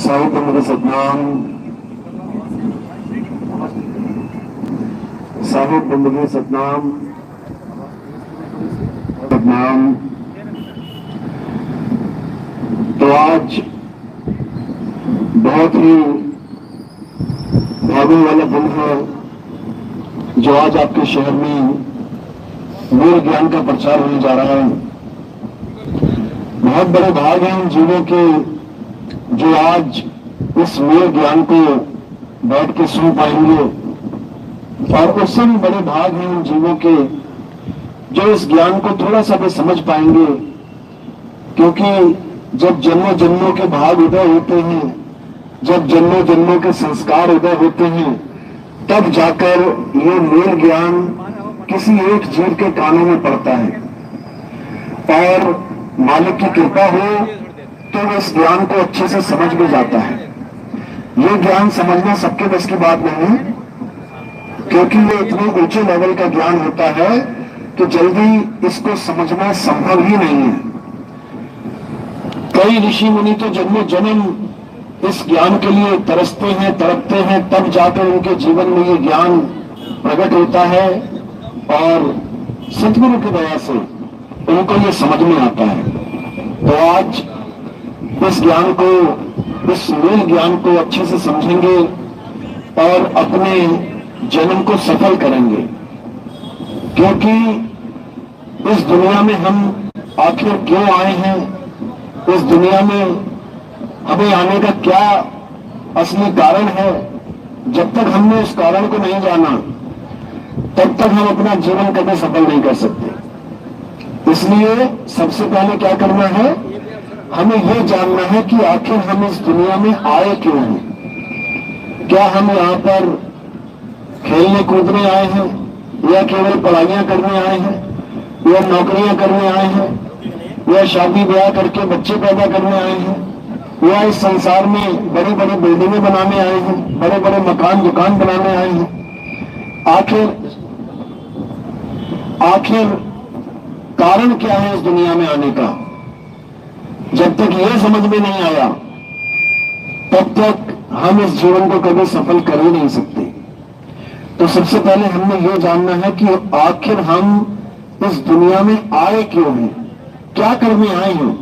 साहिब बंदे सतनाम, साहिब बंदे सतनाम, सतनाम। तो आज बहुत ही भागने वाला दिन है जो आज आपके शहर में मूल ज्ञान का प्रचार होने जा रहा है। बहुत बड़े भाग हैं उन जीवों के जो आज इस मूल ज्ञान को बैठ के सुन पाएंगे, और उससे भी बड़े भाग हैं उन जीवों के जो इस ज्ञान को थोड़ा सा भी समझ पाएंगे, क्योंकि जब जन्मों जन्मों के भाग उदय होते हैं, जब जन्मों जन्मों के संस्कार उदय होते हैं, तब जाकर ये मूल ज्ञान किसी एक जीव के कानों में पड़ता है। और मालिक की कृपा हो तो इस ज्ञान को अच्छे से समझ भी जाता है। ये ज्ञान समझना सबके बस की बात नहीं है, क्योंकि ये इतने ऊंचे लेवल का ज्ञान होता है कि जल्दी इसको समझना संभव ही नहीं है। कई ऋषि मुनि तो जन्मों जन्म इस ज्ञान के लिए तरसते हैं, तड़पते हैं, तब जाकर उनके जीवन में ये ज्ञान प्रकट होता है और सतगुरु की दया से उनको ये समझ में आता है। तो आज इस ज्ञान को, इस मूल ज्ञान को अच्छे से समझेंगे और अपने जन्म को सफल करेंगे, क्योंकि इस दुनिया में हम आखिर क्यों आए हैं, इस दुनिया में हमें आने का क्या असली कारण है। जब तक हमने उस कारण को नहीं जाना, तब तक हम अपना जीवन कभी सफल नहीं कर सकते। इसलिए सबसे पहले क्या करना है, हमें यह जानना है कि आखिर हम इस दुनिया में आए क्यों हैं। क्या हम यहाँ पर खेलने कूदने आए हैं, या केवल पढ़ाइयां करने आए हैं, या नौकरियां करने आए हैं, या शादी ब्याह करके बच्चे पैदा करने आए हैं, या इस संसार में बड़ी बड़ी बिल्डिंगें बनाने आए हैं, बड़े बड़े मकान दुकान बनाने आए हैं। आखिर कारण क्या है इस दुनिया में आने का। जब तक यह समझ में नहीं आया, तब तक हम इस जीवन को कभी सफल कर ही नहीं सकते। तो सबसे पहले हमने यह जानना है कि आखिर हम इस दुनिया में आए क्यों हैं, क्या करने आए हैं।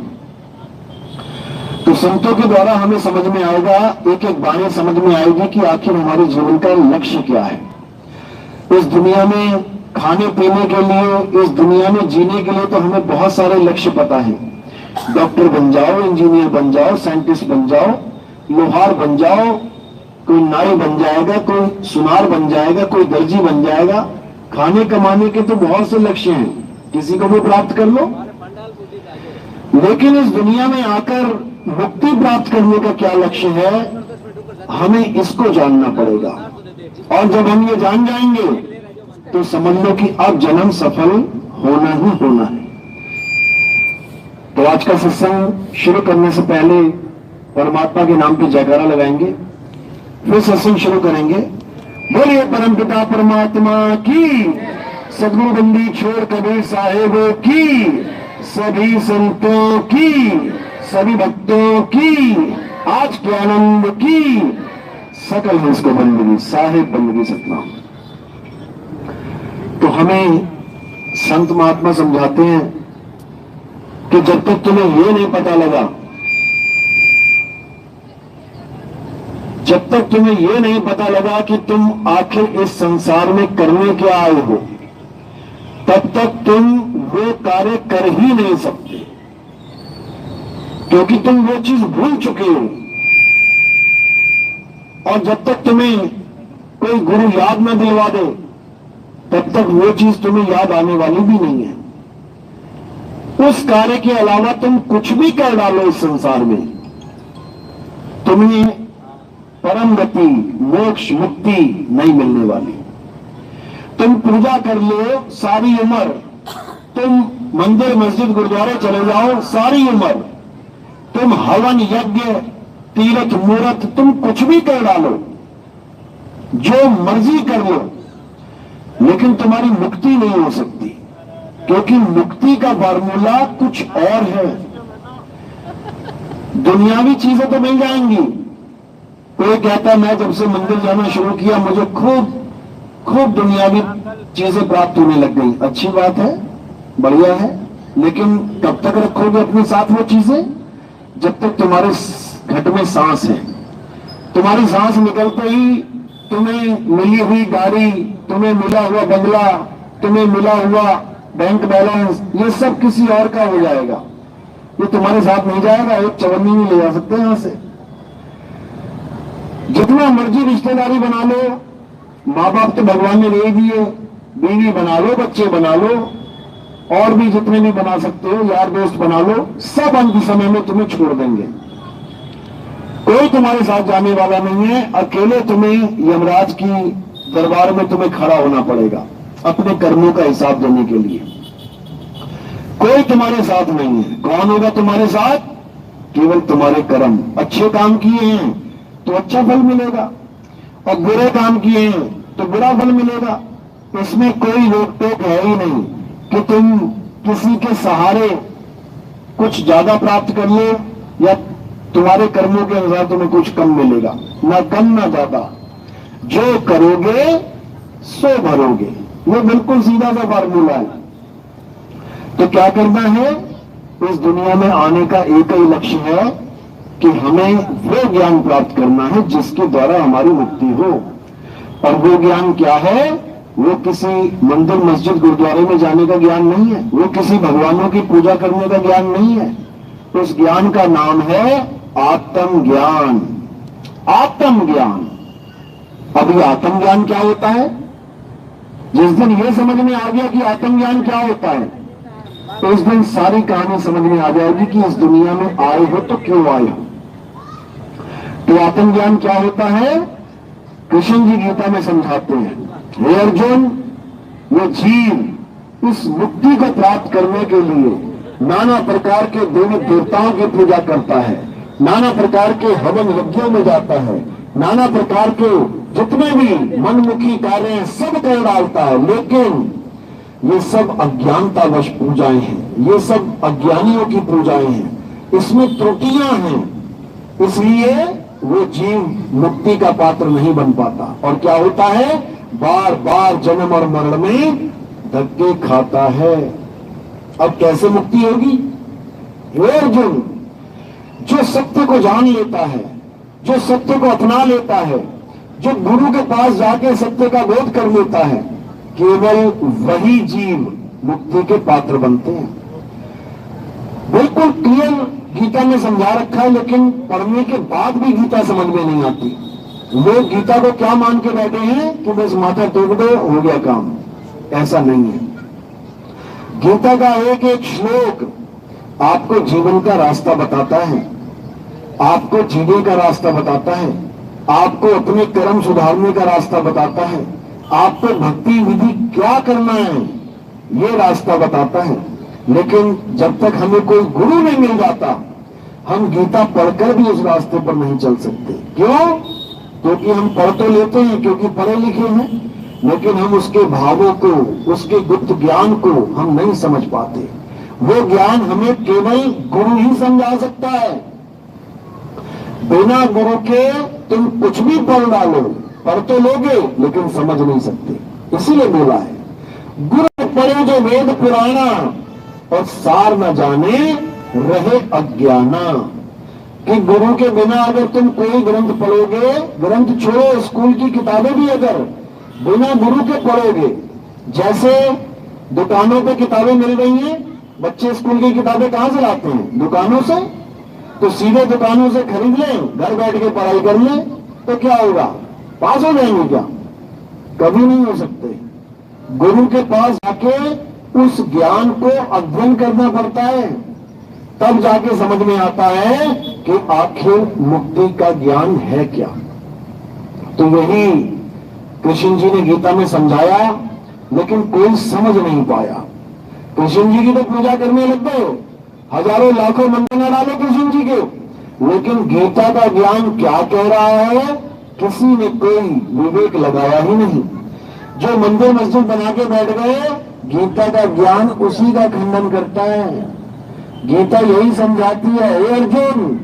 तो संतों के द्वारा हमें समझ में आएगा, एक एक बाणी समझ में आएगी कि आखिर हमारे जीवन का लक्ष्य क्या है। इस दुनिया में खाने पीने के लिए, इस दुनिया में जीने के लिए तो हमें बहुत सारे लक्ष्य पता है। डॉक्टर बन जाओ, इंजीनियर बन जाओ, साइंटिस्ट बन जाओ, लोहार बन जाओ, कोई नाई बन जाएगा, कोई सुनार बन जाएगा, कोई दर्जी बन जाएगा। खाने कमाने के तो बहुत से लक्ष्य हैं, किसी को भी प्राप्त कर लो। लेकिन इस दुनिया में आकर मुक्ति प्राप्त करने का क्या लक्ष्य है, हमें इसको जानना पड़ेगा। और जब हम ये जान जाएंगे तो समझ लो कि अब जन्म सफल होना ही होना है। तो आज का सत्संग शुरू करने से पहले परमात्मा के नाम पे जयकारा लगाएंगे, फिर सत्संग शुरू करेंगे। बोलिए परमपिता परमात्मा की, सदगुरु बंदी छोड़ कबीर साहेबों की, सभी संतों की, सभी भक्तों की, आज के आनंद की, सकल हंस को बंदगी, साहेब बंदगी सतनाम। तो हमें संत महात्मा समझाते हैं कि जब तक तुम्हें ये नहीं पता लगा, जब तक तुम्हें ये नहीं पता लगा कि तुम आखिर इस संसार में करने क्या आए हो, तब तक तुम वो कार्य कर ही नहीं सकते, क्योंकि तुम वो चीज भूल चुके हो। और जब तक तुम्हें कोई गुरु याद न दिलवा दे, तब तक वो चीज तुम्हें याद आने वाली भी नहीं है। उस कार्य के अलावा तुम कुछ भी कर डालो इस संसार में, तुम्हें परम गति, मोक्ष, मुक्ति नहीं मिलने वाली। तुम पूजा कर लो सारी उम्र, तुम मंदिर मस्जिद गुरुद्वारे चले जाओ सारी उम्र, तुम हवन यज्ञ तीर्थ मूर्त तुम कुछ भी कर डालो, जो मर्जी कर लो, लेकिन तुम्हारी मुक्ति नहीं हो सकती, क्योंकि मुक्ति का फार्मूला कुछ और है। दुनियावी चीजें तो मिल जाएंगी, कोई कहता है मैं जब से मंदिर जाना शुरू किया मुझे खूब खूब दुनियावी चीजें प्राप्त होने लग गई। अच्छी बात है, बढ़िया है, लेकिन कब तक रखोगे अपने साथ वो चीजें? जब तक तुम्हारे घट में सांस है। तुम्हारी सांस निकलते ही तुम्हें मिली हुई गाड़ी, तुम्हें मिला हुआ बंगला, तुम्हें मिला हुआ बैंक बैलेंस, ये सब किसी और का हो जाएगा। ये तुम्हारे साथ नहीं जाएगा। एक चवन्नी में ले जा सकते हैं यहां से। जितना मर्जी रिश्तेदारी बना लो, माँ बाप तो भगवान ने दे दिए, बीवी बना लो, बच्चे बना लो, और भी जितने भी बना सकते हो, यार दोस्त बना लो, सब अंत समय में तुम्हें छोड़ देंगे। कोई तुम्हारे साथ जाने वाला नहीं है। अकेले तुम्हें यमराज की दरबार में तुम्हें खड़ा होना पड़ेगा अपने कर्मों का हिसाब देने के लिए। कोई तुम्हारे साथ नहीं है। कौन होगा तुम्हारे साथ? केवल तुम्हारे कर्म। अच्छे काम किए हैं तो अच्छा फल मिलेगा, और बुरे काम किए हैं तो बुरा फल मिलेगा। इसमें कोई रोक टोक है ही नहीं कि तुम किसी के सहारे कुछ ज्यादा प्राप्त कर लो या तुम्हारे कर्मों के अनुसार तुम्हें कुछ कम मिलेगा। ना कम ना ज्यादा, जो करोगे सो भरोगे। ये बिल्कुल सीधा सा फार्मूला है। तो क्या करना है? इस दुनिया में आने का एक ही लक्ष्य है कि हमें वो ज्ञान प्राप्त करना है जिसके द्वारा हमारी मुक्ति हो। और वो ज्ञान क्या है? वो किसी मंदिर मस्जिद गुरुद्वारे में जाने का ज्ञान नहीं है, वो किसी भगवानों की पूजा करने का ज्ञान नहीं है। उस ज्ञान का नाम है आत्मज्ञान। आत्मज्ञान। अब ये आत्मज्ञान क्या होता है? जिस दिन ये समझ में आ गया कि आत्मज्ञान क्या होता है, तो उस दिन सारी कहानी समझ में आ जाएगी कि इस दुनिया में आए हो तो क्यों आए हो। तो आत्मज्ञान क्या होता है? कृष्ण जी गीता में समझाते हैं, हे अर्जुन, ये जीव इस मुक्ति को प्राप्त करने के लिए नाना प्रकार के देवी देवताओं की पूजा करता है, नाना प्रकार के हवन यज्ञों में जाता है, नाना प्रकार के जितने भी मनमुखी कार्य हैं सब कर डालता है। लेकिन ये सब अज्ञानतावश पूजाएं हैं, ये सब अज्ञानियों की पूजाएं हैं, इसमें त्रुटियां हैं। इसलिए वो जीव मुक्ति का पात्र नहीं बन पाता। और क्या होता है? बार बार जन्म और मरण में धक्के खाता है। अब कैसे मुक्ति होगी? हे अर्जुन, जो सत्य को जान लेता है, जो सत्य को अपना लेता है, जो गुरु के पास जाके सत्य का बोध कर लेता है, केवल वही जीव मुक्ति के पात्र बनते हैं। बिल्कुल क्लियर गीता में समझा रखा है, लेकिन पढ़ने के बाद भी गीता समझ में नहीं आती। लोग गीता को क्या मान के बैठे हैं कि बस माथा टेक दो, हो गया काम। ऐसा नहीं है। गीता का एक एक श्लोक आपको जीवन का रास्ता बताता है, आपको जीने का रास्ता बताता है, आपको अपने कर्म सुधारने का रास्ता बताता है, आपको भक्ति विधि क्या करना है ये रास्ता बताता है। लेकिन जब तक हमें कोई गुरु नहीं मिल जाता, हम गीता पढ़कर भी उस रास्ते पर नहीं चल सकते। क्यों? क्योंकि हम पढ़ तो लेते हैं क्योंकि पढ़े लिखे हैं, लेकिन हम उसके भावों को, उसके गुप्त ज्ञान को हम नहीं समझ पाते। वो ज्ञान हमें केवल गुरु ही समझा सकता है। बिना गुरु के तुम कुछ भी पढ़ डालो, पढ़ तो लोगे लेकिन समझ नहीं सकते। इसीलिए बोला है, गुरु पढ़े जो वेद पुराना और सार न जाने रहे अज्ञाना। कि गुरु के बिना अगर तुम कोई ग्रंथ पढ़ोगे, ग्रंथ छोड़ो, स्कूल की किताबें भी अगर बिना गुरु के पढ़ोगे, जैसे दुकानों पे किताबें मिल रही हैं, बच्चे स्कूल की किताबें कहां से लाते हैं? दुकानों से। तो सीधे दुकानों से खरीद लें, घर बैठ के पढ़ाई कर लें, तो क्या होगा? पास हो जाएंगे क्या? कभी नहीं हो सकते। गुरु के पास जाके उस ज्ञान को अध्ययन करना पड़ता है, तब जाके समझ में आता है कि आखिर मुक्ति का ज्ञान है क्या। तो यही कृष्ण जी ने गीता में समझाया, लेकिन कोई समझ नहीं पाया। कृष्ण जी की तो पूजा करने लग गए, हजारों लाखों मंदिर डाले कृष्ण जी के, लेकिन गीता का ज्ञान क्या कह रहा है किसी ने कोई विवेक लगाया ही नहीं। जो मंदिर मस्जिद बना के बैठ गए, गीता का ज्ञान उसी का खंडन करता है। गीता यही समझाती है, हे अर्जुन,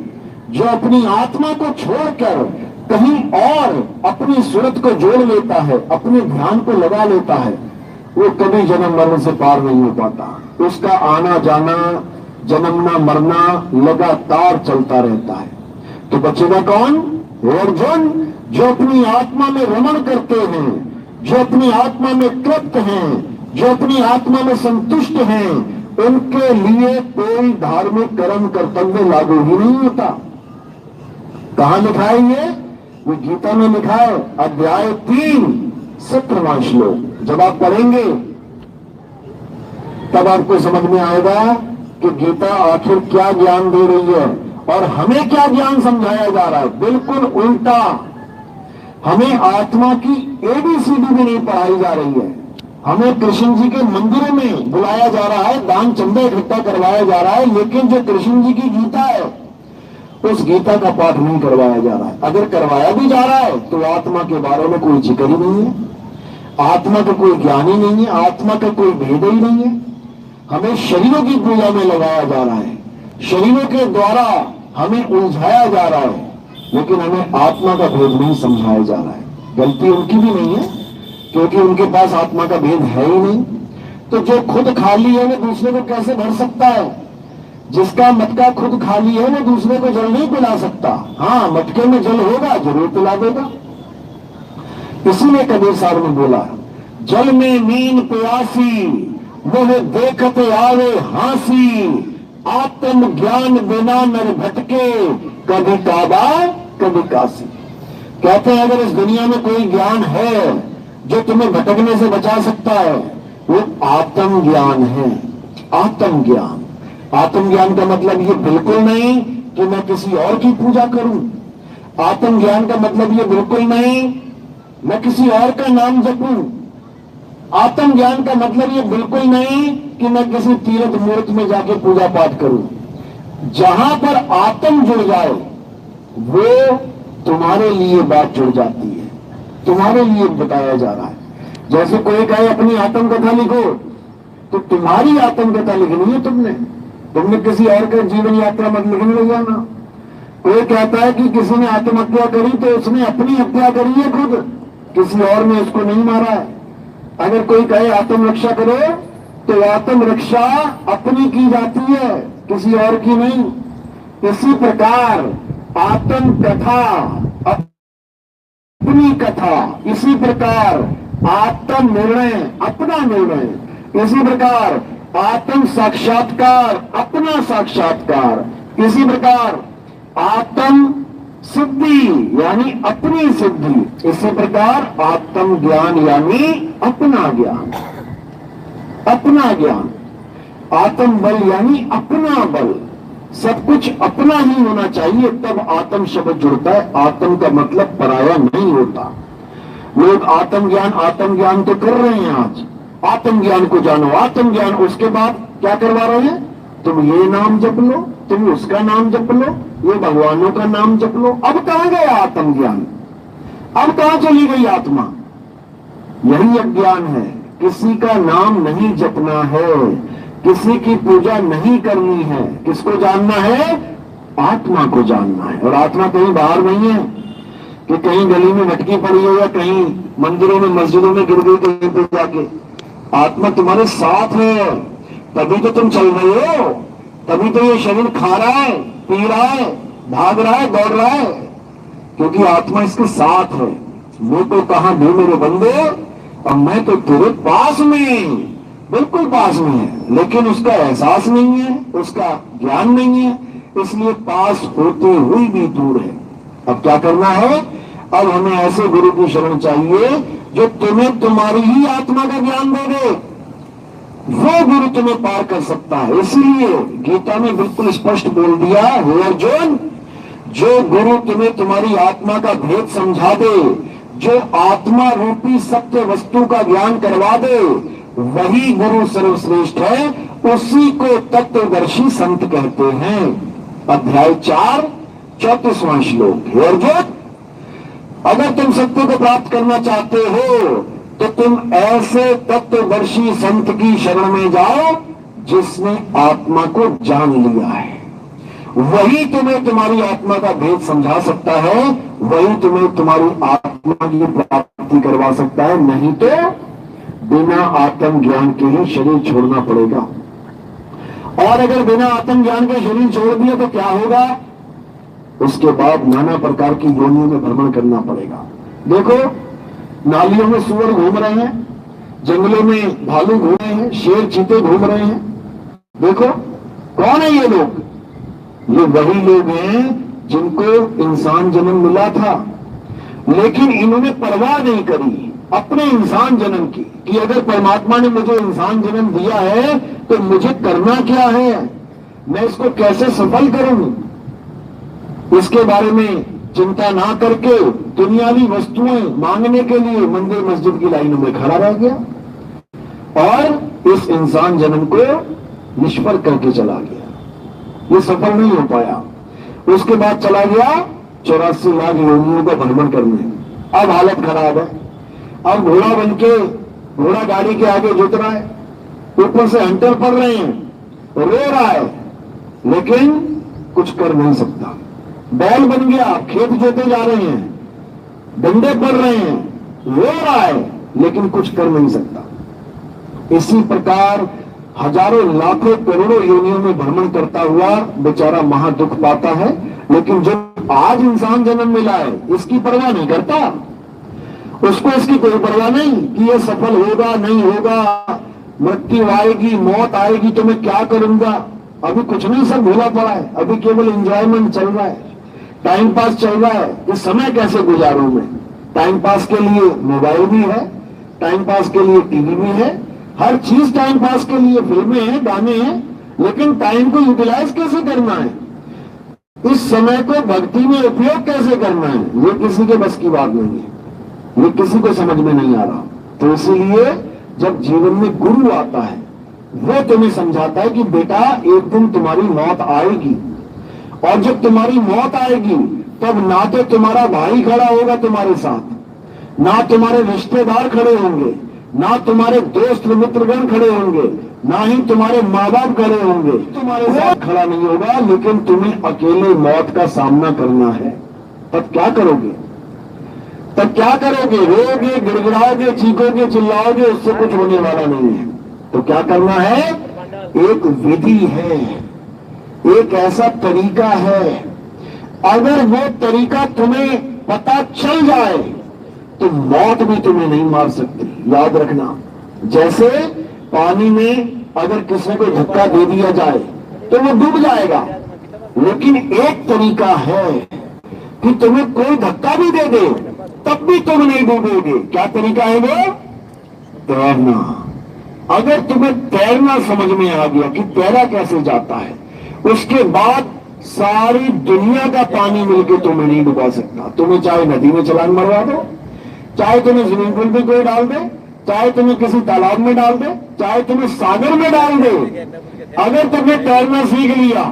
जो अपनी आत्मा को छोड़कर कहीं और अपनी सूरत को जोड़ लेता है, अपने ध्यान को लगा लेता है, वो कभी जन्म मरण से पार नहीं हो पाता। उसका आना जाना, जन्मना मरना लगातार चलता रहता है। तो बचेगा कौन? वो अर्जुन जो अपनी आत्मा में रमण करते हैं, जो अपनी आत्मा में तृप्त हैं, जो अपनी आत्मा में संतुष्ट हैं, उनके लिए कोई धार्मिक कर्म कर्तव्य लागू ही नहीं होता। कहां लिखा है ये? वो गीता में लिखा है, अध्याय 3 17वां श्लोक। जब आप पढ़ेंगे तब आपको समझ में आएगा कि गीता आखिर क्या ज्ञान दे रही है और हमें क्या ज्ञान समझाया जा रहा है। बिल्कुल उल्टा, हमें आत्मा की एबीसीडी भी नहीं पढ़ाई जा रही है। हमें कृष्ण जी के मंदिरों में बुलाया जा रहा है, दान चंदा इकट्ठा करवाया जा रहा है, लेकिन जो कृष्ण जी की गीता है उस गीता का पाठ नहीं करवाया जा रहा है। अगर करवाया भी जा रहा है तो आत्मा के बारे में कोई जिक्र ही नहीं है, आत्मा का कोई ज्ञान ही नहीं है, आत्मा का कोई भेद ही नहीं है। हमें शरीरों की पूजा में लगाया जा रहा है, शरीरों के द्वारा हमें उलझाया जा रहा है, लेकिन हमें आत्मा का भेद नहीं समझाया जा रहा है। गलती उनकी भी नहीं है, क्योंकि उनके पास आत्मा का भेद है ही नहीं। तो जो खुद खाली है वो दूसरे को कैसे भर सकता है? जिसका मटका खुद खाली है वो दूसरे को जल नहीं पिला सकता। हाँ, मटके में जल होगा, जरूर पिला देगा। इसीलिए कबीर साहब ने बोला, जल में नींद प्यासी वह देखते आवे हांसी, आत्म ज्ञान बिना नर भटके कभी काबा कभी काशी। कहते हैं अगर इस दुनिया में कोई ज्ञान है जो तुम्हें भटकने से बचा सकता है, वो आत्म ज्ञान है। आत्म ज्ञान, आत्म ज्ञान का मतलब ये बिल्कुल नहीं कि मैं किसी और की पूजा करूं। आत्म ज्ञान का मतलब ये बिल्कुल नहीं मैं किसी और का नाम जपूं। आत्म ज्ञान का मतलब ये बिल्कुल नहीं कि मैं किसी तीर्थ मूर्त में जाके पूजा पाठ करूं। जहां पर आत्म जुड़ जाए वो तुम्हारे लिए बात जुड़ जाती है, तुम्हारे लिए बताया जा रहा है। जैसे कोई कहे अपनी आत्म कथा लिखो, तो तुम्हारी आत्म कथा लिखनी है तुमने किसी और का जीवन यात्रा मत लिखने लग जाना। कोई कहता है कि किसी ने आत्महत्या करी तो उसने अपनी हत्या करी है खुद, किसी और ने उसको नहीं मारा है। अगर कोई कहे आत्म रक्षा करो, तो आत्म रक्षा अपनी की जाती है, किसी और की नहीं। इसी प्रकार आत्म कथा अपनी कथा, इसी प्रकार आत्म निर्णय अपना निर्णय, इसी प्रकार आत्म साक्षात्कार अपना साक्षात्कार, इसी प्रकार आत्म सिद्धि यानी अपनी सिद्धि, इसी प्रकार आत्म ज्ञान यानी अपना ज्ञान, अपना ज्ञान, आत्म बल यानी अपना बल। सब कुछ अपना ही होना चाहिए, तब आत्म शब्द जुड़ता है। आत्म का मतलब पराया नहीं होता। लोग आत्म ज्ञान तो कर रहे हैं आज, आत्म ज्ञान को जानो, आत्म ज्ञान, उसके बाद क्या करवा रहे हैं? तुम ये नाम जप लो, तुम उसका नाम जप लो, ये भगवानों का नाम जप लो। अब कहां गया आत्म ज्ञान? अब कहां चली गई आत्मा? यही अज्ञान है। किसी का नाम नहीं जपना है, किसी की पूजा नहीं करनी है। किसको जानना है? आत्मा को जानना है। और आत्मा कहीं बाहर नहीं है कि कहीं गली में भटकी पड़ी हो या कहीं मंदिरों में मस्जिदों में गिर गई कहीं पे जाके। आत्मा तुम्हारे साथ है, तभी तो तुम चल रहे हो, तभी तो ये शरीर खा रहा है, पी रहा है, भाग रहा है, दौड़ रहा है, क्योंकि आत्मा इसके साथ है। वो तो कहां भी मेरे बंदे, और मैं तो तेरे पास में, बिल्कुल पास में है, लेकिन उसका एहसास नहीं है, उसका ज्ञान नहीं है, इसलिए पास होते हुए भी दूर है। अब क्या करना है? अब हमें ऐसे गुरु की शरण चाहिए जो तुम्हें तुम्हारी ही आत्मा का ज्ञान दे दे। वो गुरु तुम्हें पार कर सकता है। इसीलिए गीता में बिल्कुल स्पष्ट बोल दिया, हे अर्जुन, जो गुरु तुम्हें तुम्हारी आत्मा का भेद समझा दे, जो आत्मा रूपी सत्य वस्तु का ज्ञान करवा दे, वही गुरु सर्वश्रेष्ठ है। उसी को तत्वदर्शी संत कहते हैं। अध्याय 4 34वां श्लोक। हे अर्जुन, अगर तुम सत्य को प्राप्त करना चाहते हो तो तुम ऐसे तत्वदर्शी संत की शरण में जाओ जिसने आत्मा को जान लिया है। वही तुम्हें तुम्हारी आत्मा का भेद समझा सकता है, वही तुम्हें तुम्हारी आत्मा की प्राप्ति करवा सकता है। नहीं तो बिना आत्म ज्ञान के ही शरीर छोड़ना पड़ेगा। और अगर बिना आत्म ज्ञान के शरीर छोड़ दिया तो क्या होगा? उसके बाद नाना प्रकार की योनियों में भ्रमण करना पड़ेगा। देखो, नालियों में सुअर घूम रहे हैं, जंगलों में भालू घूम रहे हैं, शेर चीते घूम रहे हैं। देखो कौन है ये लोग? ये वही लोग हैं जिनको इंसान जन्म मिला था, लेकिन इन्होंने परवाह नहीं करी अपने इंसान जन्म की, कि अगर परमात्मा ने मुझे इंसान जन्म दिया है तो मुझे करना क्या है, मैं इसको कैसे सफल करूं। इसके बारे में चिंता ना करके दुनियावी वस्तुएं मांगने के लिए मंदिर मस्जिद की लाइनों में खड़ा रह गया और इस इंसान जन्म को निष्फल करके चला गया। ये सफल नहीं हो पाया। उसके बाद चला गया 84 लाख योनियों का भ्रमण करने। अब हालत खराब है। अब घोड़ा बनके घोड़ा गाड़ी के आगे जुट रहा है, ऊपर से हंटर पड़ रहे हैं, रो रहा है, लेकिन कुछ कर नहीं सकता। बैल बन गया, खेत जोते जा रहे हैं, डंडे पड़ रहे हैं, रो रहा है, लेकिन कुछ कर नहीं सकता। इसी प्रकार हजारों लाखों करोड़ों योनियों में भ्रमण करता हुआ बेचारा महादुख पाता है, लेकिन जो आज इंसान जन्म मिला है इसकी परवाह नहीं करता। उसको इसकी कोई परवाह नहीं कि ये सफल होगा नहीं होगा, मृत्यु आएगी, मौत आएगी तो मैं क्या करूंगा। अभी कुछ नहीं, सब भूला पड़ा है। अभी केवल एंजॉयमेंट चल रहा है, टाइम पास चल रहा है कि समय कैसे गुजारूं मैं। टाइम पास के लिए मोबाइल भी है, टाइम पास के लिए टीवी भी है, हर चीज टाइम पास के लिए, फिल्में हैं, गाने हैं, लेकिन टाइम को यूटिलाइज कैसे करना है, इस समय को भक्ति में उपयोग कैसे करना है, ये किसी के बस की बात नहीं है। ये किसी को समझ में नहीं आ रहा। तो इसीलिए जब जीवन में गुरु आता है वो तुम्हें समझाता है कि बेटा एक दिन तुम्हारी मौत आएगी, और जब तुम्हारी मौत आएगी तब ना तो तुम्हारा भाई खड़ा होगा तुम्हारे साथ, ना तुम्हारे रिश्तेदार खड़े होंगे, ना तुम्हारे दोस्त मित्रगण खड़े होंगे, ना ही तुम्हारे माँ बाप खड़े होंगे, तुम्हारे साथ खड़ा नहीं होगा, लेकिन तुम्हें अकेले मौत का सामना करना है। तब क्या करोगे? तब क्या करोगे? रोगे, गिड़गिड़ाओगे, चीखोगे, चिल्लाओगे, उससे कुछ होने वाला नहीं है। तो क्या करना है? एक विधि है, एक ऐसा तरीका है, अगर वो तरीका तुम्हें पता चल जाए तो मौत भी तुम्हें नहीं मार सकती। याद रखना, जैसे पानी में अगर किसी को धक्का दे दिया जाए तो वो डूब जाएगा, लेकिन एक तरीका है कि तुम्हें कोई धक्का भी दे दे तब भी तुम नहीं डूबोगे। क्या तरीका है वो? तैरना। अगर तुम्हें तैरना समझ में आ गया कि तैरा कैसे जाता है, उसके बाद सारी दुनिया का पानी मिलकर तुम्हें नहीं डुबा सकता। तुम्हें चाहे नदी में छलांग मरवा दो, चाहे तुम्हें स्विमिंग पूल में कोई डाल दे, चाहे तुम्हें किसी तालाब में डाल दे, चाहे तुम्हें सागर में डाल दे, अगर तुमने तैरना सीख लिया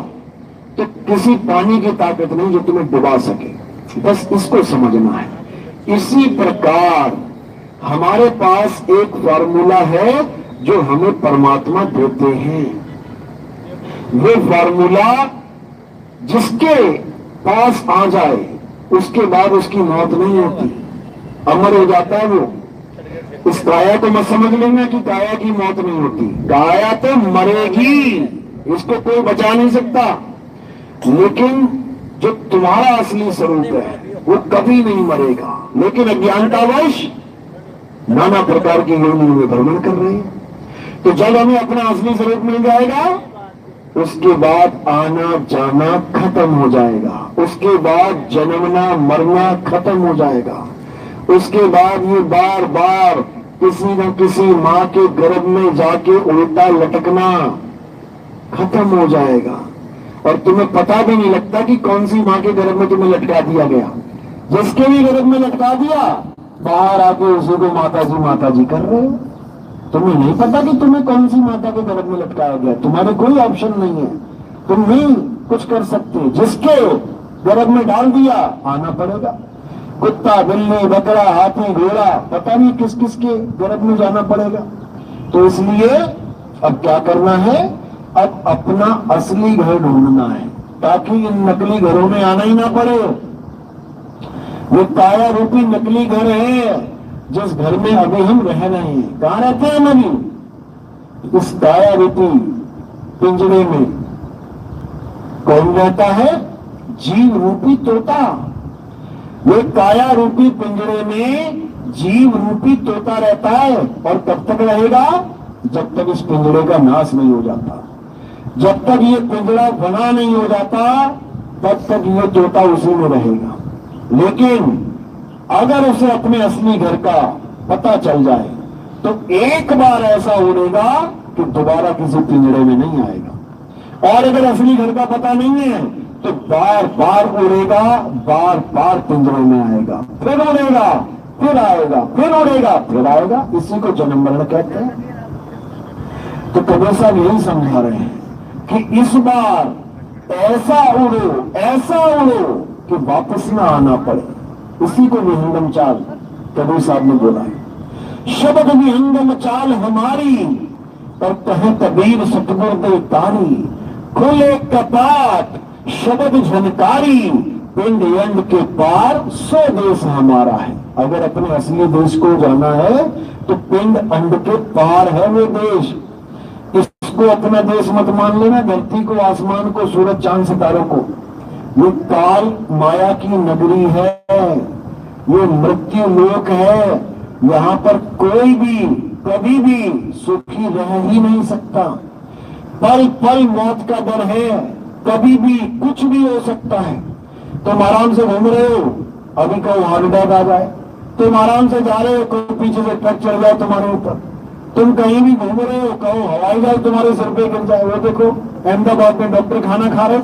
तो किसी पानी की ताकत नहीं जो तुम्हें डुबा सके। बस इसको समझना है। इसी प्रकार हमारे पास एक फॉर्मूला है जो हमें परमात्मा देते हैं। वो फॉर्मूला जिसके पास आ जाए उसके बाद उसकी मौत नहीं होती, अमर हो जाता है वो। इस काया को मत समझ लेना कि काया की मौत नहीं होती, काया तो मरेगी, इसको कोई बचा नहीं सकता, लेकिन जो तुम्हारा असली स्वरूप है वो कभी नहीं मरेगा। लेकिन अज्ञानतावश नाना प्रकार की योनियों में भ्रमण कर रहे हैं। तो जब हमें अपना असली स्वरूप मिल जाएगा उसके बाद आना जाना खत्म हो जाएगा, उसके बाद जन्मना मरना खत्म हो जाएगा, उसके बाद ये बार बार किसी न किसी माँ के गर्भ में जाके उल्टा लटकना खत्म हो जाएगा। और तुम्हें पता भी नहीं लगता कि कौन सी माँ के गर्भ में तुम्हें लटका दिया गया। जिसके भी गर्भ में लटका दिया, बाहर आके उसी को माता जी कर रहे हो। तुम्हें नहीं पता कि तुम्हें कौन सी माता के गर्भ में लटकाया गया। तुम्हारे कोई ऑप्शन नहीं है, तुम नहीं कुछ कर सकते। जिसके गर्भ में डाल दिया आना पड़ेगा। कुत्ता, बिल्ली, बकरा, हाथी, घोड़ा, पता नहीं किस किस के गर्भ में जाना पड़ेगा। तो इसलिए अब क्या करना है? अब अपना असली घर ढूंढना है। ताकि इन नकली घरों में आना ही ना पड़े। वो काया रूपी नकली घर है जिस घर में अभी हम रह रहे हैं। कहां रहते हैं हम अभी? इस काया रूपी पिंजरे में। कौन रहता है? जीव रूपी तोता। वो काया रूपी पिंजरे में जीव रूपी तोता रहता है। और कब तक रहेगा? जब तक इस पिंजरे का नाश नहीं हो जाता, जब तक ये पिंजरा बना नहीं हो जाता, तब तक ये तोता उसी में रहेगा। लेकिन अगर उसे अपने असली घर का पता चल जाए तो एक बार ऐसा उड़ेगा कि दोबारा किसी पिंजरे में नहीं आएगा। और अगर असली घर का पता नहीं है तो बार बार उड़ेगा, बार बार पिंजरे में आएगा, फिर उड़ेगा, फिर आएगा, फिर उड़ेगा, फिर आएगा। इसी को जन्म मरण कहते हैं। तो कबीर साहब यही समझा रहे हैं कि इस बार ऐसा उड़ो कि वापस ना आना पड़े। इसी को विहंगम चाल कबीर साहब ने बोला है। शब्द विहंगम चाल हमारी, पर कहे कबीर सतगुर दे तारी। खुले कपाट शब्द झनकारी, पिंड यंड के पार सो देश हमारा है। अगर अपने असली देश को जाना है तो पिंड अंड के पार है वो देश। इसको अपना देश मत मान लेना, धरती को, आसमान को, सूरज चांद सितारों को। ये काल माया की नगरी है, ये मृत्यु लोक है। यहां पर कोई भी कभी भी सुखी रह ही नहीं सकता। पल पल मौत का डर है, कभी भी कुछ भी हो सकता है। तुम आराम से घूम रहे हो, अभी कहो हार्ट अटैक आ जाए। तुम आराम से जा रहे हो, कोई पीछे से ट्रक चढ़ जाए तुम्हारे ऊपर। तुम कहीं भी घूम रहे हो, कहो हवाई जहाज तुम्हारे सिर पे गिर जाए। वो देखो अहमदाबाद में डॉक्टर खाना खा रहे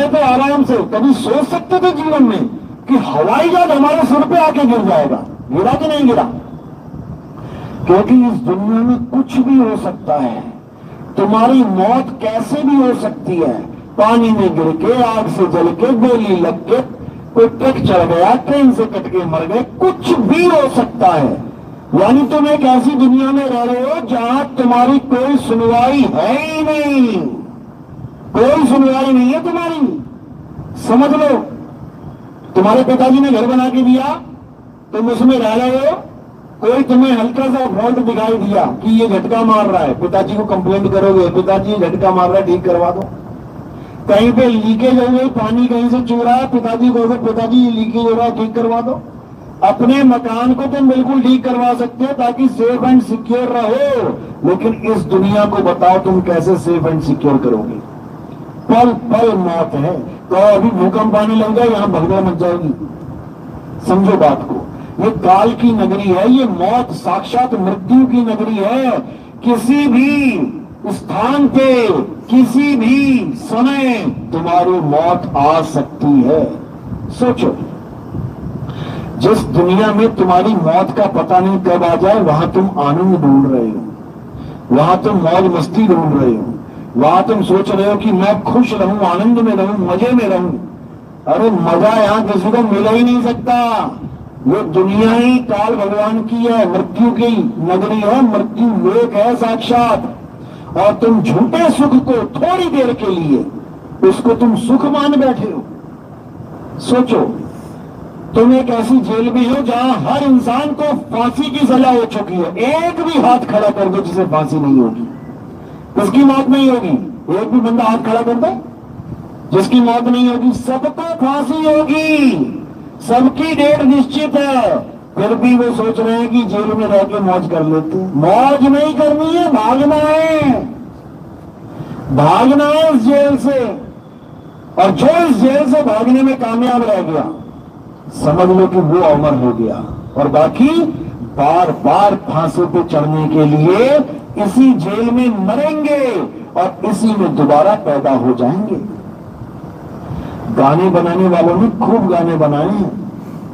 थे आराम से। कभी सोच सकते थे जीवन में कि हवाई जहाज हमारे सिर पे आके गिर जाएगा? गिरा कि नहीं गिरा? क्योंकि इस दुनिया में कुछ भी हो सकता है। तुम्हारी मौत कैसे भी हो सकती है, पानी में गिर के, आग से जल के, गोली लग के, कोई ट्रक चढ़ गया, ट्रेन से कट के मर गए, कुछ भी हो सकता है। यानी तुम एक ऐसी दुनिया में रह रहे हो जहां तुम्हारी कोई सुनवाई है ही नहीं, कोई सुनवाई नहीं है तुम्हारी। समझ लो, तुम्हारे पिताजी ने घर बना के दिया, तुम उसमें रह रहे हो, कोई तुम्हें हल्का सा फॉल्ट दिखाई दिया कि ये झटका मार रहा है, पिताजी को कंप्लेंट करोगे, पिताजी झटका मार रहा है, ठीक करवा दो। कहीं पे लीकेज हो गई, पानी कहीं से चू रहा है, पिताजी को पिताजी ये लीकेज हो रहा है, ठीक करवा दो। अपने मकान को तुम बिल्कुल ठीक करवा सकते हो ताकि सेफ एंड सिक्योर रहो, लेकिन इस दुनिया को बताओ तुम कैसे सेफ एंड सिक्योर करोगे? पल पल मौत है। तो अभी भूकंप आने लग जाए, यहां भगदड़ मच जाएगी। समझो बात को, ये काल की नगरी है, ये मौत साक्षात मृत्यु की नगरी है। किसी भी स्थान पे, किसी भी समय तुम्हारी मौत आ सकती है। सोचो, जिस दुनिया में तुम्हारी मौत का पता नहीं कब आ जाए, वहां तुम आनंद ढूंढ रहे हो, वहां तुम मौज मस्ती ढूंढ रहे हो, वहां तुम सोच रहे हो कि मैं खुश रहूं, आनंद में रहूं, मजे में रहूं। अरे मजा यहां किसी को मिल ही नहीं सकता। ये दुनिया ही काल भगवान की है, मृत्यु की नगरी है, मृत्यु लोक है साक्षात। और तुम झूठे सुख को थोड़ी देर के लिए उसको तुम सुख मान बैठे हो। सोचो, तुम एक ऐसी जेल में हो जहां हर इंसान को फांसी की सजा हो चुकी है। एक भी हाथ खड़ा कर दो जिसे फांसी नहीं होगी, किसकी मौत नहीं होगी? एक भी बंदा हाथ खड़ा कर दे जिसकी मौत नहीं होगी। सबको फांसी होगी, सबकी डेट निश्चित है, फिर भी वो सोच रहे हैं कि जेल में रह के मौज कर लेते हैं। मौज नहीं करनी है, भागना है, भागना है इस जेल से। और जो इस जेल से भागने में कामयाब रह गया, समझ लो कि वो अमर हो गया। और बाकी बार बार फांसी पे चढ़ने के लिए इसी जेल में मरेंगे और इसी में दोबारा पैदा हो जाएंगे। गाने बनाने वालों ने खूब गाने बनाए हैं,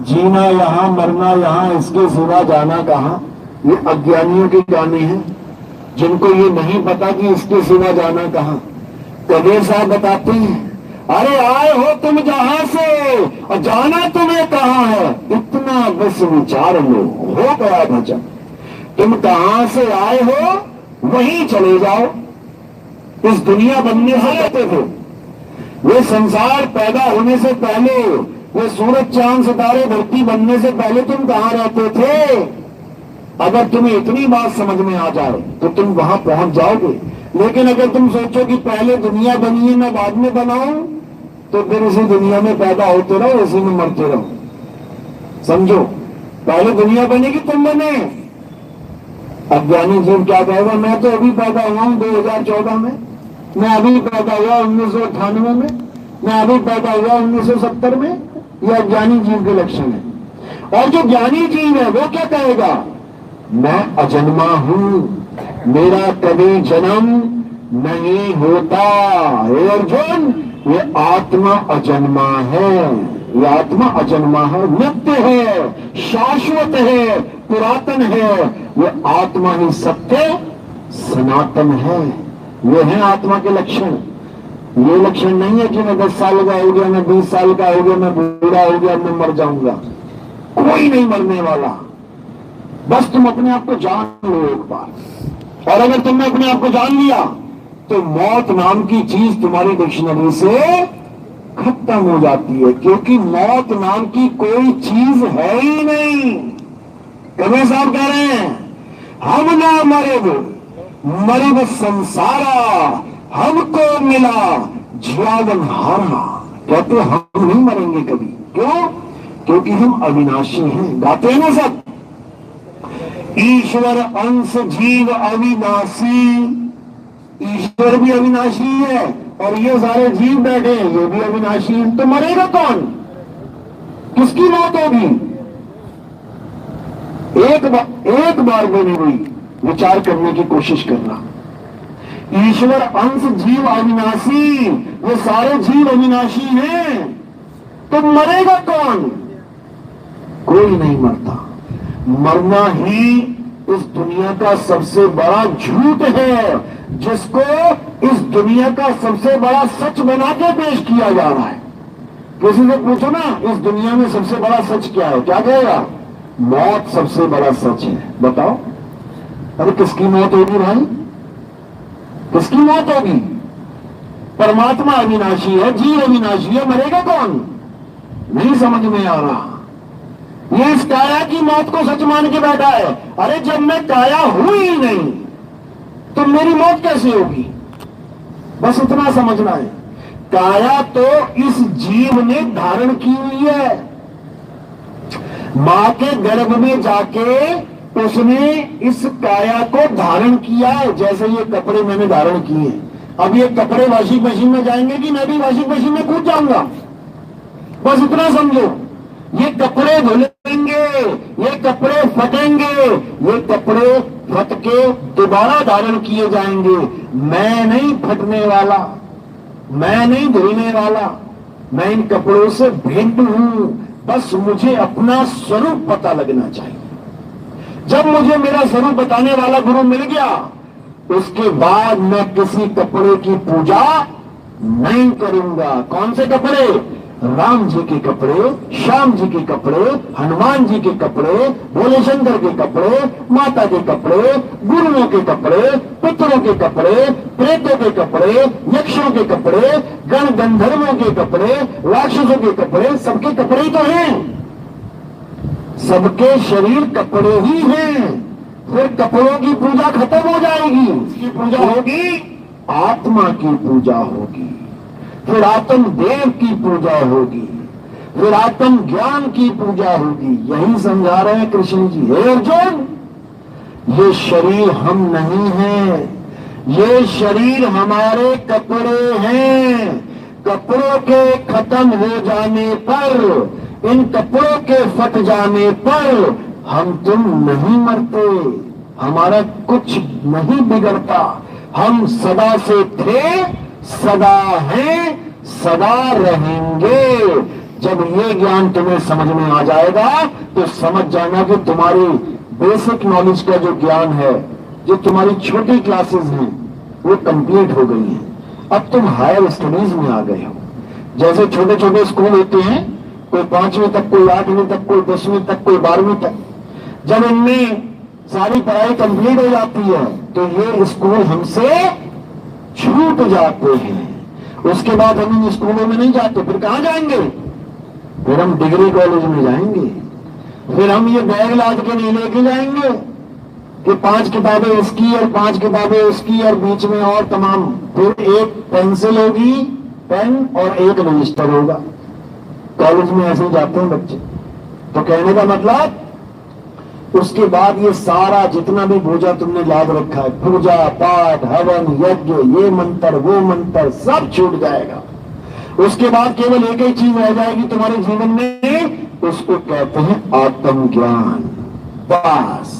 जीना यहां मरना यहां, इसके सिवा जाना कहां। ये अज्ञानियों के गाने हैं, जिनको ये नहीं पता कि इसके सिवा जाना कहां। कबीर साहब बताते हैं, अरे आए हो तुम जहां से और जाना तुम्हें कहां है, इतना बस विचार लो, हो गया भजन। तुम कहां से आए हो वहीं चले जाओ। इस दुनिया बनने से कहते थे ये संसार पैदा होने से पहले, ये सूरज चांद सितारे धरती बनने से पहले तुम कहां रहते थे? अगर तुम्हें इतनी बात समझ में आ जाए तो तुम वहां पहुंच जाओगे। लेकिन अगर तुम सोचो कि पहले दुनिया बनी है मैं बाद में बनाऊं, तो फिर इसी दुनिया में पैदा होते रहो, इसी में मरते रहो। समझो, पहले दुनिया बनेगी तुम बने। अज्ञानी जीव क्या कहेगा, मैं तो अभी पैदा हुआ हूं 2014 में, मैं अभी पैदा हुआ 1998 में, मैं अभी पैदा हुआ 1970 में। यह अज्ञानी जीव के लक्षण है। और जो ज्ञानी जीव है वो क्या कहेगा, मैं अजन्मा हूं, मेरा कभी जन्म नहीं होता। हे अर्जुन, ये आत्मा अजन्मा है, ये आत्मा अजन्मा है, नित्य है, शाश्वत है, पुरातन है। ये आत्मा ही सत्य सनातन है। ये है आत्मा के लक्षण। ये लक्षण नहीं है कि मैं 10 साल का हो गया, मैं 20 साल का हो गया, मैं बूढ़ा हो गया, मैं मर जाऊंगा। कोई नहीं मरने वाला। बस तुम अपने आप को जान लो एक बार। और अगर तुमने अपने आप को जान लिया तो मौत नाम की चीज तुम्हारी डिक्शनरी से खत्म हो जाती है, क्योंकि मौत नाम की कोई चीज है ही नहीं। कबीर साहब कह रहे हैं, हम ना मरे वो मरे वो संसारा, हमको मिला जीवन हारा। कहते हम नहीं मरेंगे कभी। क्यों? क्योंकि हम अविनाशी हैं। गाते हैं ना सब, ईश्वर अंश जीव अविनाशी। ईश्वर भी अविनाशी है और ये सारे जीव बैठे हैं, ये भी अविनाशी है। तो मरेगा कौन? किसकी मौत होगी? एक बार भी नहीं हुई विचार करने की कोशिश करना। ईश्वर अंश जीव अविनाशी, ये सारे जीव अविनाशी हैं, तो मरेगा कौन? कोई नहीं मरता। मरना ही इस दुनिया का सबसे बड़ा झूठ है, जिसको इस दुनिया का सबसे बड़ा सच बना के पेश किया जा रहा है। किसी से पूछो ना, इस दुनिया में सबसे बड़ा सच क्या है, क्या कहेगा? मौत सबसे बड़ा सच है। बताओ, अरे किसकी मौत होगी भाई? किसकी मौत होगी? परमात्मा अविनाशी है, जीव अविनाशी है, मरेगा कौन? नहीं समझ में आ रहा। ये इस काया की मौत को सच मान के बैठा है। अरे जब मैं काया हूं ही नहीं तो मेरी मौत कैसे होगी? बस इतना समझना है। काया तो इस जीव ने धारण की हुई है। मां के गर्भ में जाके उसने इस काया को धारण किया है। जैसे ये कपड़े मैंने धारण किए, अब ये कपड़े वॉशिंग मशीन में जाएंगे कि मैं भी वॉशिंग मशीन में कूद जाऊंगा? बस इतना समझो। ये कपड़े धुलेंगे, ये कपड़े फटेंगे, ये कपड़े फट के दोबारा धारण किए जाएंगे। मैं नहीं फटने वाला, मैं नहीं धुलने वाला, मैं इन कपड़ों से भिन्न हूं। बस मुझे अपना स्वरूप पता लगना चाहिए। जब मुझे मेरा स्वरूप बताने वाला गुरु मिल गया, उसके बाद मैं किसी कपड़े की पूजा नहीं करूंगा। कौन से कपड़े? राम जी के कपड़े, श्याम जी के कपड़े, हनुमान जी के कपड़े, भोले शंकर के कपड़े, माता के कपड़े, गुरुओं के कपड़े, पितरों के कपड़े, प्रेतों के कपड़े, यक्षों के कपड़े, गण गंधर्वों के कपड़े, राक्षसों के कपड़े, सबके कपड़े ही तो हैं। सबके शरीर कपड़े ही हैं। फिर कपड़ों की पूजा खत्म हो जाएगी। इसकी पूजा होगी, आत्मा की पूजा होगी। फिर आत्म देव की पूजा होगी, फिर आत्म ज्ञान की पूजा होगी। यही समझा रहे हैं कृष्ण जी। हे अर्जुन, ये शरीर हम नहीं हैं, ये शरीर हमारे कपड़े हैं। कपड़ों के खत्म हो जाने पर, इन कपड़ों के फट जाने पर हम तुम नहीं मरते, हमारा कुछ नहीं बिगड़ता। हम सदा से थे, सदा हैं, सदा रहेंगे। जब ये ज्ञान तुम्हें समझ में आ जाएगा तो समझ जाना कि तुम्हारी बेसिक नॉलेज का जो ज्ञान है, जो तुम्हारी छोटी क्लासेस हैं, वो कंप्लीट हो गई हैं। अब तुम हायर स्टडीज में आ गए हो। जैसे छोटे छोटे स्कूल होते हैं, कोई 5वीं तक, कोई 8वीं तक, कोई 10वीं तक, कोई 12वीं तक। जब इनमें सारी पढ़ाई कंप्लीट हो जाती है तो ये स्कूल हमसे छूट जाते हैं। उसके बाद हम इन स्कूलों में नहीं जाते, फिर कहां जाएंगे? फिर हम डिग्री कॉलेज में जाएंगे। फिर हम ये बैग लाद के नहीं लेके जाएंगे कि 5 किताबें इसकी और 5 किताबें उसकी और बीच में और तमाम, फिर एक पेंसिल होगी, पेन और एक रजिस्टर होगा। कॉलेज में ऐसे ही जाते हैं बच्चे। तो कहने का मतलब उसके बाद ये सारा जितना भी पूजा तुमने याद रखा है, पूजा पाठ हवन यज्ञ, ये मंत्र वो मंत्र, सब छूट जाएगा। उसके बाद केवल एक ही चीज रह जाएगी तुम्हारे जीवन में, उसको कहते हैं आत्मज्ञान। बस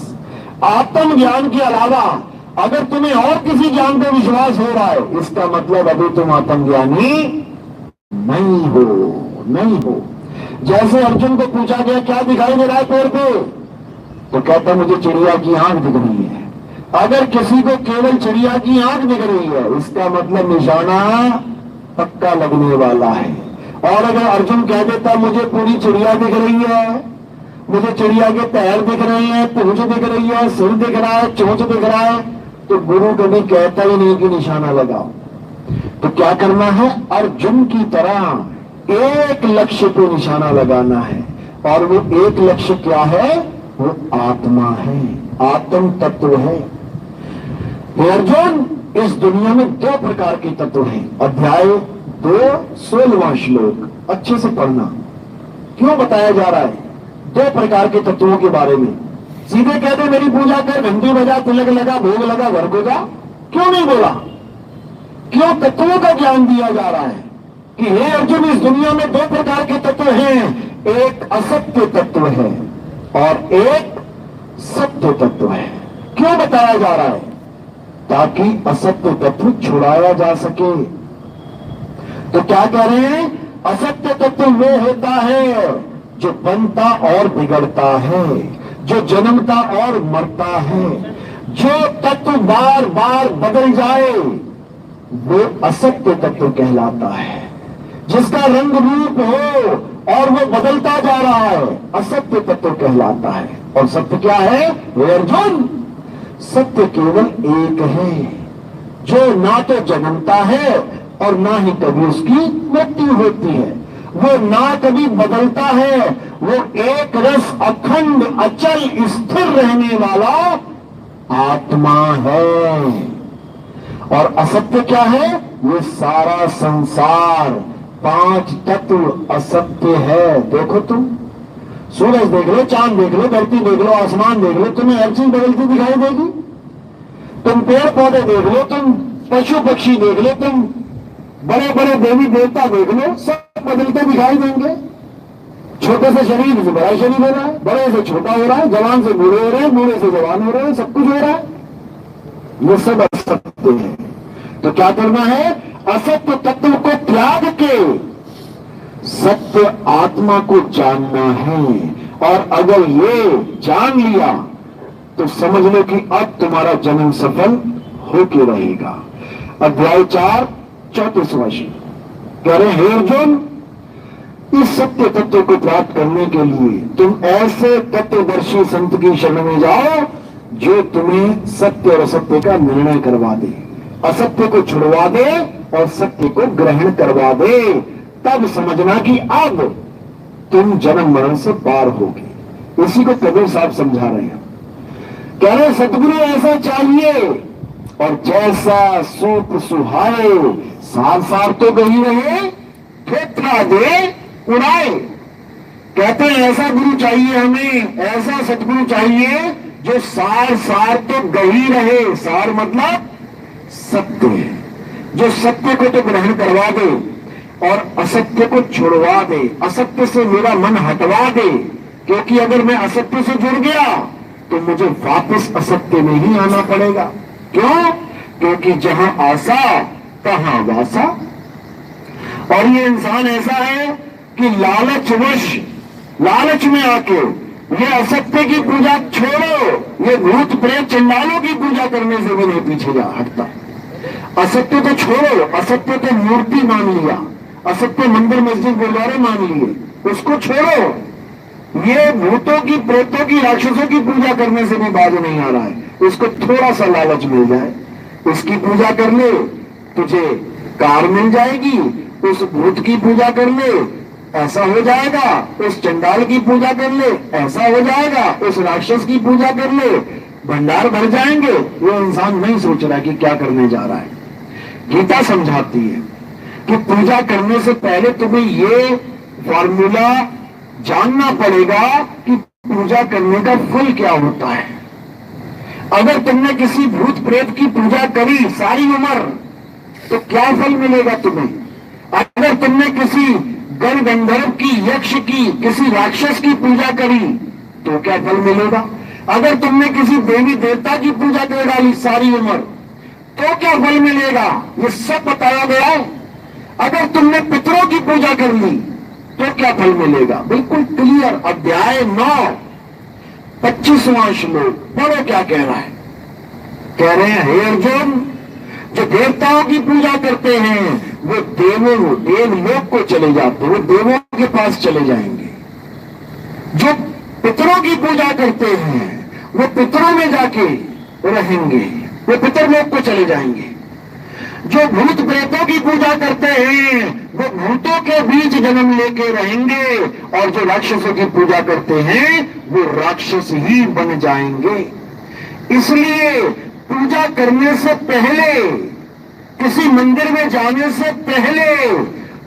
आत्मज्ञान के अलावा अगर तुम्हें और किसी ज्ञान पर विश्वास हो रहा है, इसका मतलब अभी तुम आत्मज्ञानी नहीं हो, नहीं हो। जैसे अर्जुन को पूछा गया क्या दिखाई दे रहा है पेड़ पे, तो कहता मुझे चिड़िया की आंख दिख रही है। अगर किसी को केवल चिड़िया की आंख दिख रही है, इसका मतलब निशाना पक्का लगने वाला है। और अगर अर्जुन कह देता मुझे पूरी चिड़िया दिख रही है, मुझे चिड़िया के पैर दिख रहे हैं, पूंछ दिख रही है, सिर दिख रहा है, चोंच दिख रहा है, तो गुरु कभी कहता ही नहीं कि निशाना लगाओ। तो क्या करना है? अर्जुन की तरह एक लक्ष्य पे निशाना लगाना है। और वो एक लक्ष्य क्या है? वो आत्मा है, आत्म तत्व है। हे अर्जुन, इस दुनिया में 2 प्रकार के तत्व हैं। अध्याय 2 16वां श्लोक अच्छे से पढ़ना। क्यों बताया जा रहा है 2 प्रकार के तत्वों के बारे में? सीधे कह दे मेरी पूजा कर, घंटी बजा, तिलक लगा, भोग लगा, घर को जा, क्यों नहीं बोला? क्यों तत्वों का ज्ञान दिया जा रहा है कि हे अर्जुन, इस दुनिया में 2 प्रकार के तत्व हैं, एक असत्य तत्व है और एक सत्य तत्व है। क्यों बताया जा रहा है? ताकि असत्य तत्व छुड़ाया जा सके। तो क्या कह रहे हैं? असत्य तत्व वो होता है जो बनता और बिगड़ता है, जो जन्मता और मरता है। जो तत्व बार बार बदल जाए वो असत्य तत्व कहलाता है। जिसका रंग रूप हो और वो बदलता जा रहा है, असत्य तत्व कहलाता है। और सत्य क्या है? हे अर्जुन, सत्य केवल एक है, जो ना तो जन्मता है और ना ही कभी उसकी मृत्यु होती है। वो ना कभी बदलता है, वो एक रस अखंड अचल स्थिर रहने वाला आत्मा है। और असत्य क्या है? ये सारा संसार 5 तत्व असत्य है। देखो तुम सूरज देख लो, चांद देख लो, धरती देख लो, आसमान देख लो, तुम्हें हर चीज बदलती दिखाई देगी। तुम पेड़ पौधे देख लो, तुम पशु पक्षी देख लो, तुम बड़े बड़े देवी देवता देख लो, सब बदलते दिखाई देंगे। छोटे से शरीर से बड़ा शरीर हो रहा है, बड़े से छोटा हो रहा है, जवान से बूढ़े हो रहे हैं, बूढ़े से जवान हो रहे हैं, सब कुछ हो रहा है। ये सब असत्य है। तो क्या करना है? असत्य तत्व को त्याग के सत्य आत्मा को जानना है। और अगर ये जान लिया तो समझ लो कि अब तुम्हारा जन्म सफल होके रहेगा। अध्याय 4 34वां श्लोक कह रहे हे अर्जुन, इस सत्य तत्व को प्राप्त करने के लिए तुम ऐसे तत्वदर्शी संत की शरण में जाओ जो तुम्हें सत्य और असत्य का निर्णय करवा दे, असत्य को छुड़वा दे और सत्य को ग्रहण करवा दे। तब समझना कि अब तुम जन्म मरण से पार होगे। इसी को कबीर साहब समझा रहे हैं। कह रहे सतगुरु ऐसा चाहिए और जैसा सूप सुहाए, सार सार तो गही रहे, ठोठा दे उड़ाए। कहते हैं ऐसा गुरु चाहिए हमें, ऐसा सतगुरु चाहिए जो सार सार तो गही रहे। सार मतलब सत्य, जो सत्य को तो ग्रहण करवा दे और असत्य को छुड़वा दे, असत्य से मेरा मन हटवा दे। क्योंकि अगर मैं असत्य से जुड़ गया तो मुझे वापस असत्य में ही आना पड़ेगा। क्यों? क्योंकि जहां आशा तहां वासा। और ये इंसान ऐसा है कि लालचवश, लालच में आके ये असत्य की पूजा छोड़ो, ये भूत प्रेत चंडालों की पूजा करने से भी नहीं पीछे जा हटता। असत्य तो छोड़ो, असत्य तो मूर्ति मान लिया, असत्य मंदिर मस्जिद गुरुद्वारे मान लिए, उसको छोड़ो। ये भूतों की, प्रेतों की, राक्षसों की पूजा करने से भी बाज नहीं आ रहा है। उसको थोड़ा सा लालच मिल जाए, उसकी पूजा कर ले, तुझे कार मिल जाएगी, उस भूत की पूजा कर ले, ऐसा हो जाएगा, उस चंडाल की पूजा कर ले, ऐसा हो जाएगा, उस राक्षस की पूजा कर ले, भंडार भर जाएंगे। वो इंसान नहीं सोच रहा कि क्या करने जा रहा है। गीता समझाती है कि पूजा करने से पहले तुम्हें ये फॉर्मूला जानना पड़ेगा कि पूजा करने का फल क्या होता है। अगर तुमने किसी भूत प्रेत की पूजा करी सारी उम्र तो क्या फल मिलेगा तुम्हें? अगर तुमने किसी गण गंधर्व की, यक्ष की, किसी राक्षस की पूजा करी तो क्या फल मिलेगा? अगर तुमने किसी देवी देवता की पूजा कर डाली सारी उम्र तो क्या फल मिलेगा? ये सब बताया गया है। अगर तुमने पितरों की पूजा कर ली तो क्या फल मिलेगा? बिल्कुल क्लियर। अध्याय 9 25वां श्लोक पढ़ो क्या कह रहा है। कह रहे हैं, हे अर्जुन, जो देवताओं की पूजा करते हैं वो देवलोक को चले जाते हैं, वो देवों के पास चले जाएंगे। जो पितरों की पूजा करते हैं वो पितरों में जाके रहेंगे, वो पितरलोक को चले जाएंगे। जो भूत प्रेतों की पूजा करते हैं वो भूतों के बीच जन्म लेके रहेंगे, और जो राक्षसों की पूजा करते हैं वो राक्षस ही बन जाएंगे। इसलिए पूजा करने से पहले, किसी मंदिर में जाने से पहले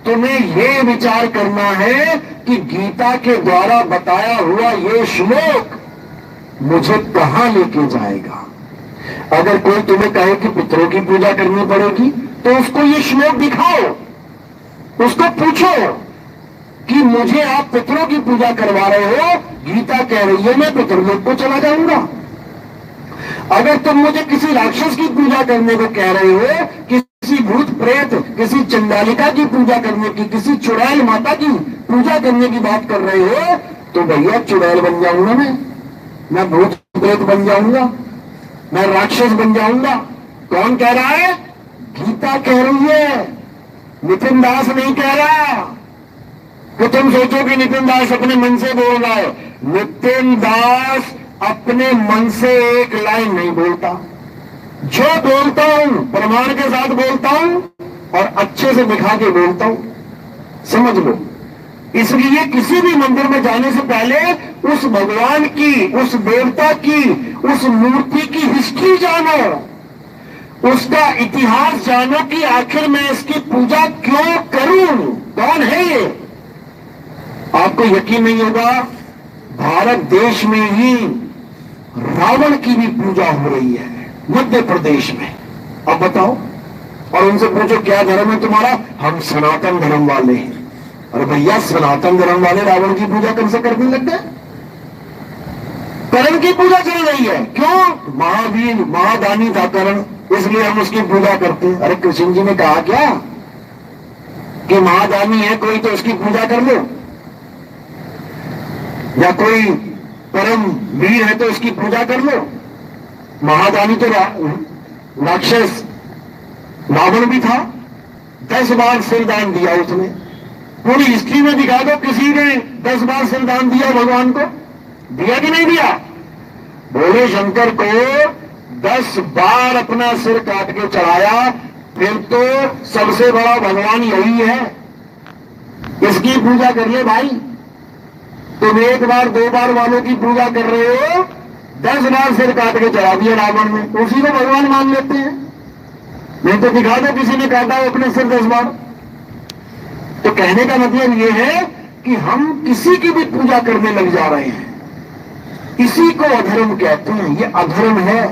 तुम्हें यह विचार करना है कि गीता के द्वारा बताया हुआ ये श्लोक मुझे कहां लेके जाएगा। अगर कोई तुम्हें कहे कि पितरों की पूजा करनी पड़ेगी तो उसको ये श्लोक दिखाओ, उसको पूछो कि मुझे आप पितरों की पूजा करवा रहे हो, गीता कह रही है मैं पितरलोक को चला जाऊंगा। अगर तुम मुझे किसी राक्षस की पूजा करने को कह रहे हो, किसी भूत प्रेत, किसी चंडालिका की पूजा करने की, किसी चुड़ैल माता की पूजा करने की बात कर रहे हो, तो भैया चुड़ैल बन जाऊंगा मैं भूत प्रेत बन जाऊंगा, मैं राक्षस बन जाऊंगा। कौन कह रहा है? गीता कह रही है, नितिन दास नहीं कह रहा। तो तुम सोचो कि नितिन दास अपने मन से बोल रहा है। नितिन दास अपने मन से एक लाइन नहीं बोलता। जो बोलता हूं प्रमाण के साथ बोलता हूं और अच्छे से दिखा के बोलता हूं, समझ लो। इसलिए किसी भी मंदिर में जाने से पहले उस भगवान की, उस देवता की, उस मूर्ति की हिस्ट्री जानो, उसका इतिहास जानो कि आखिर मैं इसकी पूजा क्यों करूं, कौन है ये। आपको यकीन नहीं होगा, भारत देश में ही रावण की भी पूजा हो रही है, मध्य प्रदेश में। अब बताओ, और उनसे पूछो क्या धर्म है तुम्हारा? हम सनातन धर्म वाले हैं। अरे भैया, सनातन धर्म वाले रावण की पूजा कब से करने लग गए? कर्ण की पूजा चल रही है। क्यों? महावीर महादानी था कर्ण, इसलिए हम उसकी पूजा करते हैं। अरे कृष्ण जी ने कहा क्या कि महादानी है कोई तो उसकी पूजा कर लो, या कोई परम वीर है तो उसकी पूजा कर लो। महादानी तो राक्षस रावण भी था, 10 बार सिरदान दिया उसने। पूरी हिस्ट्री में दिखा दो किसी ने 10 बार सिरदान दिया भगवान को, दिया कि नहीं दिया? भोले शंकर को 10 बार अपना सिर काट के चढ़ाया, फिर तो सबसे बड़ा भगवान यही है, इसकी पूजा कर ले भाई। तुम 1 बार 2 बार वालों की पूजा कर रहे हो, 10 बार सिर काट के चढ़ा दिया रावण ने, उसी को भगवान मान लेते हैं। नहीं तो दिखा दो किसी ने काटा हो अपने सिर 10 बार। तो कहने का मतलब यह है कि हम किसी की भी पूजा करने लग जा रहे हैं, इसी को अधर्म कहते हैं। ये अधर्म है,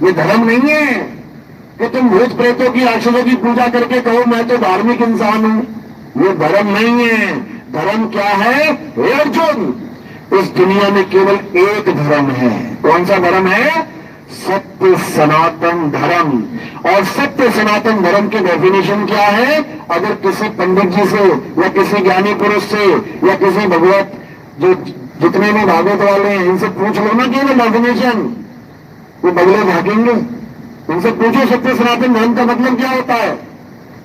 ये धर्म नहीं है कि तुम भूत प्रेतों की, राक्षसों की पूजा करके कहो मैं तो धार्मिक इंसान हूं। ये धर्म नहीं है। धर्म क्या है? हे अर्जुन, इस दुनिया में केवल एक धर्म है। कौन सा धर्म है? सत्य सनातन धर्म। और सत्य सनातन धर्म की डेफिनेशन क्या है? अगर किसी पंडित जी से या किसी ज्ञानी पुरुष से या किसी भगवत, जो जितने भी भागवत वाले हैं, इनसे पूछ लो ना केवल डेफिनेशन, वो बगले भागेंगे। उनसे पूछो सत्य सनातन धर्म का मतलब क्या होता है,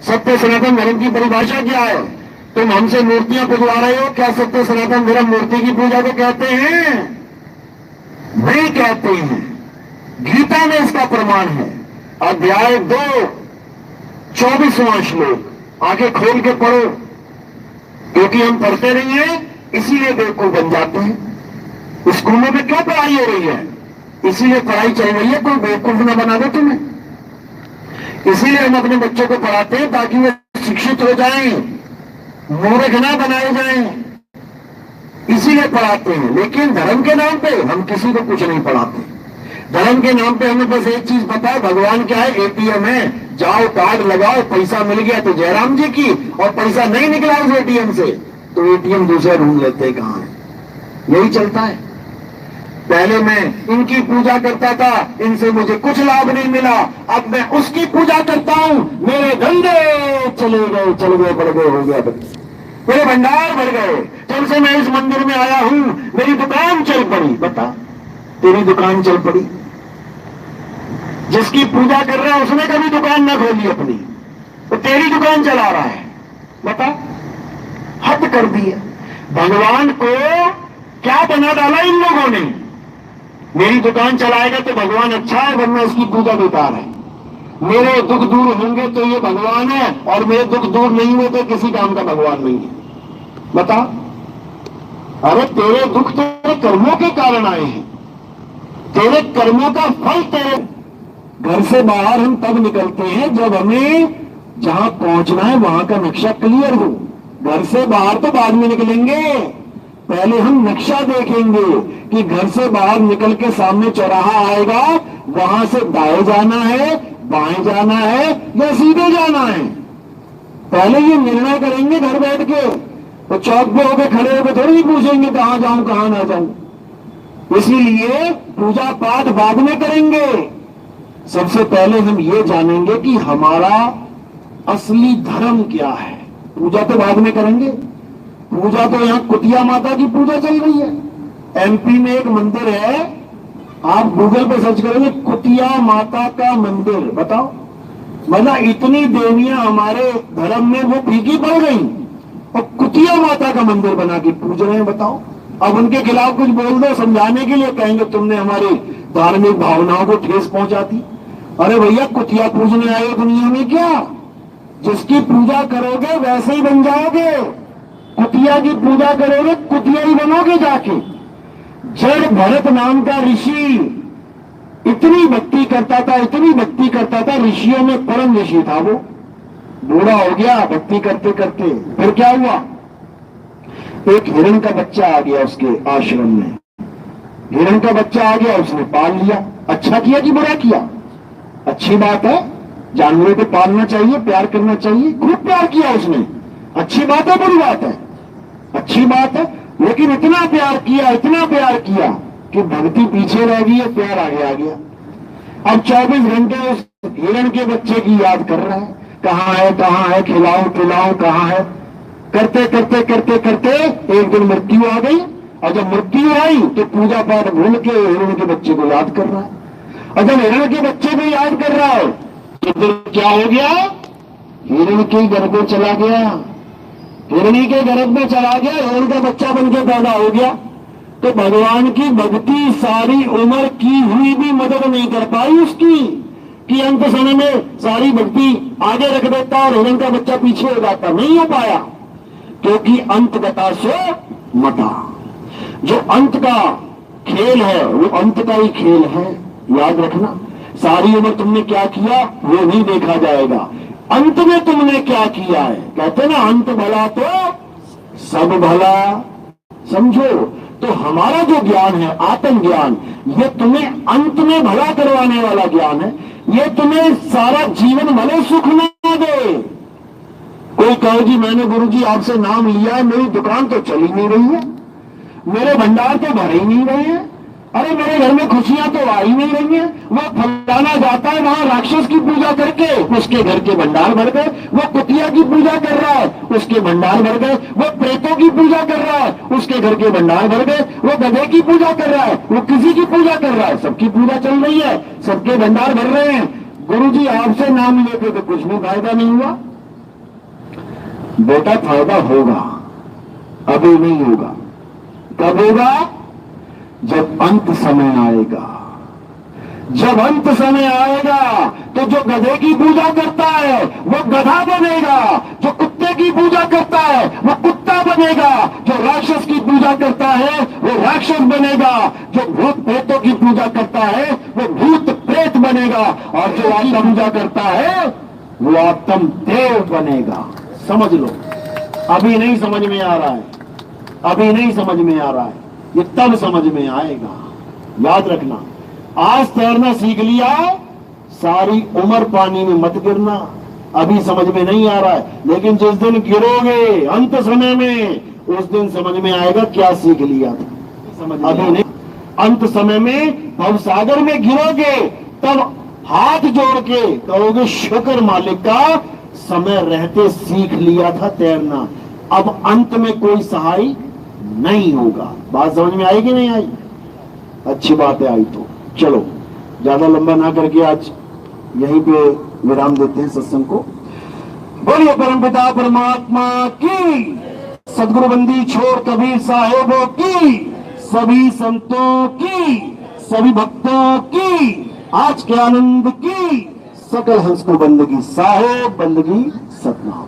सत्य सनातन धर्म की परिभाषा क्या है। तुम हमसे मूर्तियां पूजवा रहे हो, क्या सत्य सनातन धर्म मूर्ति की पूजा को कहते हैं? नहीं कहते हैं। गीता में इसका प्रमाण है। अध्याय 2 24वां श्लोक आगे खोल के पढ़ो, क्योंकि हम पढ़ते नहीं है इसीलिए बेवकूफ बन जाते हैं। स्कूलों में क्यों पढ़ाई हो रही है? इसीलिए पढ़ाई चल रही है कोई बेवकूफ ना बना दे तुम्हें। इसीलिए हम अपने बच्चों को पढ़ाते हैं ताकि वे शिक्षित हो जाएं, मूर्ख ना बनाए जाएं, इसीलिए पढ़ाते हैं। लेकिन धर्म के नाम पे हम किसी को कुछ नहीं पढ़ाते। धर्म के नाम पे हमें बस एक चीज पता है, भगवान क्या है? एटीएम है, जाओ कार्ड लगाओ, पैसा मिल गया तो जयराम जी की, और पैसा नहीं निकला उस एटीएम से तो एटीएम दूसरे ढूंढ लेते कहां है। यही चलता है। पहले मैं इनकी पूजा करता था, इनसे मुझे कुछ लाभ नहीं मिला, अब मैं उसकी पूजा करता हूं, मेरे धंधे चले गए, चल गए, बढ़ गए, हो गया, मेरे भंडार बढ़ गए। जब से मैं इस मंदिर में आया हूं मेरी दुकान चल पड़ी। बता, तेरी दुकान चल पड़ी? जिसकी पूजा कर रहा है उसने कभी दुकान ना खोली अपनी, तो तेरी दुकान चला रहा है। बता, हद कर दी है। भगवान को क्या बना डाला इन लोगों ने? मेरी दुकान चलाएगा तो भगवान अच्छा है, वरना उसकी पूजा बेकार है। मेरे दुख दूर होंगे तो ये भगवान है, और मेरे दुख दूर नहीं हुए तो किसी काम का भगवान नहीं है। बता, अरे तेरे दुख तेरे कर्मों के कारण आए हैं, तेरे कर्मों का फल तेरे। घर से बाहर हम तब निकलते हैं जब हमें जहां पहुंचना है वहां का नक्शा क्लियर हो। घर से बाहर तो बाद में निकलेंगे, पहले हम नक्शा देखेंगे कि घर से बाहर निकल के सामने चौराहा आएगा, वहां से दाएं जाना है, बाएं जाना है या सीधे जाना है। पहले ये निर्णय करेंगे घर बैठ के, तो चौक पे होकर खड़े होकर थोड़ी पूछेंगे कहां जाऊं कहां ना जाऊं। इसीलिए पूजा पाठ बाद में करेंगे। सबसे पहले हम ये जानेंगे कि हमारा असली धर्म क्या है। पूजा तो बाद में करेंगे। पूजा तो यहां कुतिया माता की पूजा चल रही है। एमपी में एक मंदिर है, आप गूगल पे सर्च करेंगे कुतिया माता का मंदिर। बताओ, मतलब इतनी देवियां हमारे धर्म में वो फीकी पड़ गई और कुतिया माता का मंदिर बना के पूज रहे हैं। बताओ, अब उनके खिलाफ कुछ बोल दो समझाने के लिए, कहेंगे तुमने हमारी धार्मिक भावनाओं को ठेस पहुंचा दी। अरे भैया, कुतिया पूजने आए दुनिया में क्या? जिसकी पूजा करोगे वैसे ही बन जाओगे। कुतिया की पूजा करोगे कुतिया ही बनोगे जाके। जड़ भरत नाम का ऋषि इतनी भक्ति करता था, इतनी भक्ति करता था, ऋषियों में परम ऋषि था वो। बूढ़ा हो गया भक्ति करते करते। फिर क्या हुआ? एक हिरण का बच्चा आ गया उसके आश्रम में। हिरण का बच्चा आ गया, उसने पाल लिया। अच्छा किया कि बुरा किया? अच्छी बात है, जानवरों को पालना चाहिए, प्यार करना चाहिए। खूब प्यार किया उसने। अच्छी बात है, बुरी बात है? अच्छी बात है। लेकिन इतना प्यार किया, इतना प्यार किया कि भक्ति पीछे रह गई है, प्यार आगे आ गया। अब 24 घंटे उस हिरण के बच्चे की याद कर रहा है, कहां है कहां है, खिलाऊं पिलाऊं कहां है। करते करते करते करते एक दिन मृत्यु आ गई। और जब मृत्यु आई तो पूजा पाठ भूल के हिरण के बच्चे को याद कर रहा है। और जब हिरण के बच्चे को याद कर रहा है तो फिर क्या हो गया? हिरण के गर्भ में चला गया, हिरणी के गर्भ में चला गया, हिरण का बच्चा बन के पैदा हो गया। तो भगवान की भक्ति सारी उम्र की हुई भी मदद नहीं कर पाई उसकी, कि अंत समय में सारी भक्ति आगे रख देता और हिरण का बच्चा पीछे हो जाता। नहीं हो पाया, क्योंकि अंत गता सो मता। जो अंत का खेल है वो अंत का ही खेल है, याद रखना। सारी उम्र तुमने क्या किया वो नहीं देखा जाएगा, अंत में तुमने क्या किया है। कहते ना, अंत भला तो सब भला। समझो, तो हमारा जो ज्ञान है आत्म ज्ञान, ये तुम्हें अंत में भला करवाने वाला ज्ञान है। ये तुम्हें सारा जीवन भले सुख ना दे। कोई कहो जी मैंने गुरुजी आपसे नाम लिया है, मेरी दुकान तो चल ही नहीं रही है, मेरे भंडार तो भर ही नहीं रहे हैं, अरे मेरे घर में खुशियां तो आ ही नहीं रही है। वो फलाना जाता है वहां राक्षस की पूजा करके, उसके घर के भंडार भर गए। वो कुतिया की पूजा कर रहा है, उसके भंडार भर गए। वो प्रेतों की पूजा कर रहा है, उसके घर के भंडार भर गए। वो गधे की पूजा कर रहा है, वो किसी की पूजा कर रहा है, सबकी पूजा चल रही है, सबके भंडार भर रहे हैं। गुरुजी आपसे नाम लेते तो कुछ भी फायदा नहीं हुआ। बेटा फायदा होगा, अभी नहीं होगा। कब होगा? जब अंत समय आएगा, जब अंत समय आएगा तो जो गधे की पूजा करता है वो गधा बनेगा, जो कुत्ते की पूजा करता है वो कुत्ता बनेगा, जो राक्षस की पूजा करता है वो राक्षस बनेगा, जो भूत प्रेतों की पूजा करता है वो भूत प्रेत बनेगा, और जो आत्म पूजा करता है वो आत्म देव बनेगा। समझ लो, अभी नहीं समझ में आ रहा है, अभी नहीं समझ में आ रहा है, ये तब समझ में आएगा। याद रखना, आज तैरना सीख लिया, सारी उम्र पानी में मत गिरना। अभी समझ में नहीं आ रहा है, लेकिन जिस दिन गिरोगे अंत समय में, उस दिन समझ में आएगा क्या सीख लिया था। अभी नहीं, अंत समय में भवसागर में गिरोगे तब हाथ जोड़ के कहोगे शुक्र मालिक का, समय रहते सीख लिया था तैरना, अब अंत में कोई सहाय नहीं होगा। बात समझ में आई कि नहीं आई? अच्छी बात है, आई तो चलो ज्यादा लंबा ना करके आज यहीं पे विराम देते हैं सत्संग को। बोलिए परमपिता परमात्मा की, सदगुरु बंदी छोड़ कबीर साहेबों की, सभी संतों की, सभी भक्तों की, आज के आनंद की, सकल हंस को बंदगी साहेब, बंदगी सतनाम।